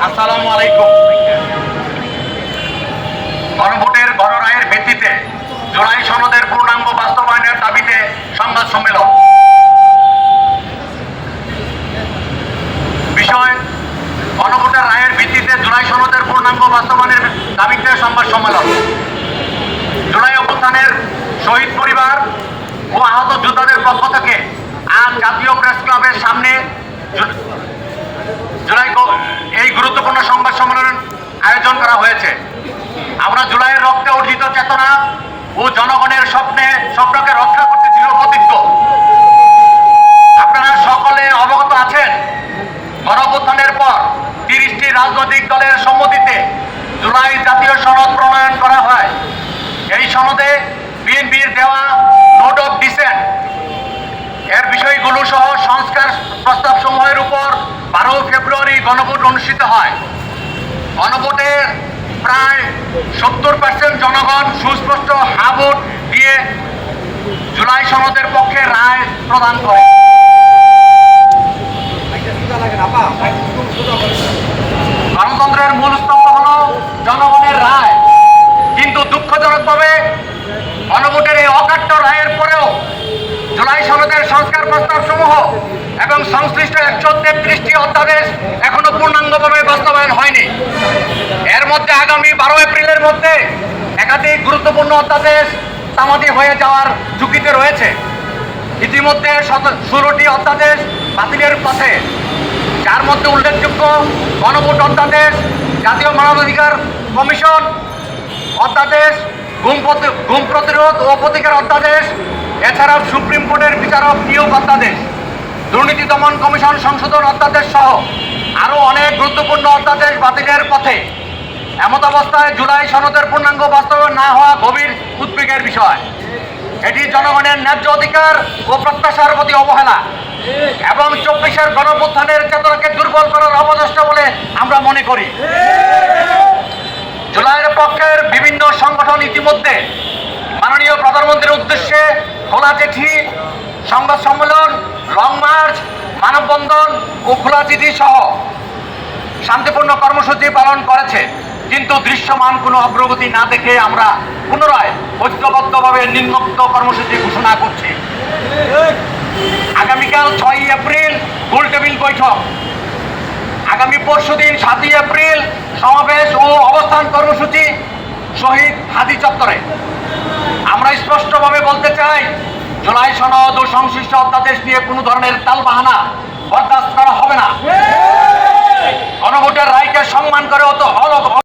আসসালামু আলাইকুম। গণভোটের গণরায়ের ভিত্তিতে জুলাই সনদের পূর্ণাঙ্গ বাস্তবায়নের দাবিতে সংবাদ সম্মেলন। বিষয়: গণভোটের রায়ের ভিত্তিতে জুলাই সনদের পূর্ণাঙ্গ বাস্তবায়নের দাবিতে সংবাদ সম্মেলন। জুলাই অভ্যুত্থানের শহীদ পরিবার ও আহত যোদ্ধাদের পক্ষ থেকে আজ জাতীয় প্রেস ক্লাবের সামনে জুলাই এই গুরুত্বপূর্ণ সংবাদ সম্মেলন আয়োজন করা হয়েছে। আমরা জুলাইয়ের রক্তে অর্জিত চেতনা ও জনগণের স্বপ্নকে রক্ষা করতে দৃঢ় প্রতিজ্ঞ। আপনারা সকলে অবগত আছেন, গণঅভ্যুত্থানের পর 30টি রাজনৈতিক দলের সম্মতিতে জুলাই জাতীয় সনদ প্রণয়ন করা হয়। এই সনদে বিএনপির দেওয়া নোট অফ ডিসেন্ট এর বিষয়গুলো সহ সংস্কার প্রস্তাব সমূহের উপর 12 ফেব্রুয়ারি গণভোট অনুষ্ঠিত হয়। গণভোটে প্রায় 70% জনগণ সুস্পষ্ট হা ভোট দিয়ে জুলাই সনদের পক্ষে রায় প্রদান করে। গণতন্ত্রের মূল স্তম্ভ হল জনগণের রায়, কিন্তু দুঃখজনকভাবে গণভোটের এই অকাট্য রায়ের পরেও জুলাই সনদের সংস্কার প্রস্তাব সমূহ এবং সংশ্লিষ্ট 133টি অধ্যাদেশ এখনো পূর্ণাঙ্গভাবে বাস্তবায়ন হয়নি। এর মধ্যে আগামী 12 এপ্রিলের মধ্যে একাধিক গুরুত্বপূর্ণ অধ্যাদেশ তামাদি হয়ে যাওয়ার ঝুঁকিতে রয়েছে। ইতিমধ্যে 16টি অধ্যাদেশ বাতিলের পথে, যার মধ্যে উল্লেখযোগ্য গণভোট অধ্যাদেশ, জাতীয় মানবাধিকার কমিশন অধ্যাদেশ, গুম প্রতিরোধ ও প্রতিকার অধ্যাদেশ, এছাড়াও সুপ্রিম কোর্টের বিচারক নিয়োগ অধ্যাদেশ, দুর্নীতি দমন কমিশন সংশোধন অধ্যাদেশ সহ আরও অনেক গুরুত্বপূর্ণ অধ্যাদেশ বাতিলের পথে। এমত অবস্থায় জুলাই সনদের পূর্ণাঙ্গ বাস্তবায়ন না হওয়া গভীর উদ্বেগের বিষয়। এটি জনগণের ন্যায্য অধিকার ও প্রত্যাশার প্রতি অবহেলা এবং 24-এর গণঅভ্যুত্থানের চেতনাকে দুর্বল করার অপচেষ্টা বলে আমরা মনে করি। জুলাইয়ের পক্ষের বিভিন্ন সংগঠন ইতিমধ্যে মাননীয় প্রধানমন্ত্রীর উদ্দেশ্যে খোলা চিঠি, সংবাদ সম্মেলন, লং মার্চ, মানববন্ধন ও খোলা চিঠি সহ শান্তিপূর্ণ কর্মসূচি পালন করেছে, কিন্তু দৃশ্যমান কোনো অগ্রগতি না দেখে আমরা পুনরায় ঐক্যবদ্ধভাবে নিম্নোক্ত কর্মসূচি ঘোষণা করছি। আগামীকাল 6 এপ্রিল গোলটেবিল বৈঠক, আগামী পরশুদিন 7 এপ্রিল সমাবেশ ও অবস্থান কর্মসূচি শহীদ হাদি চত্বরে। আমরা স্পষ্টভাবে বলতে চাই, জুলাই সনদ ও সংশ্লিষ্ট অধ্যাদেশ নিয়ে কোনো ধরনের তালবাহানা বরদাস্ত করা হবে না। গণভোটের রায়কে সম্মান করে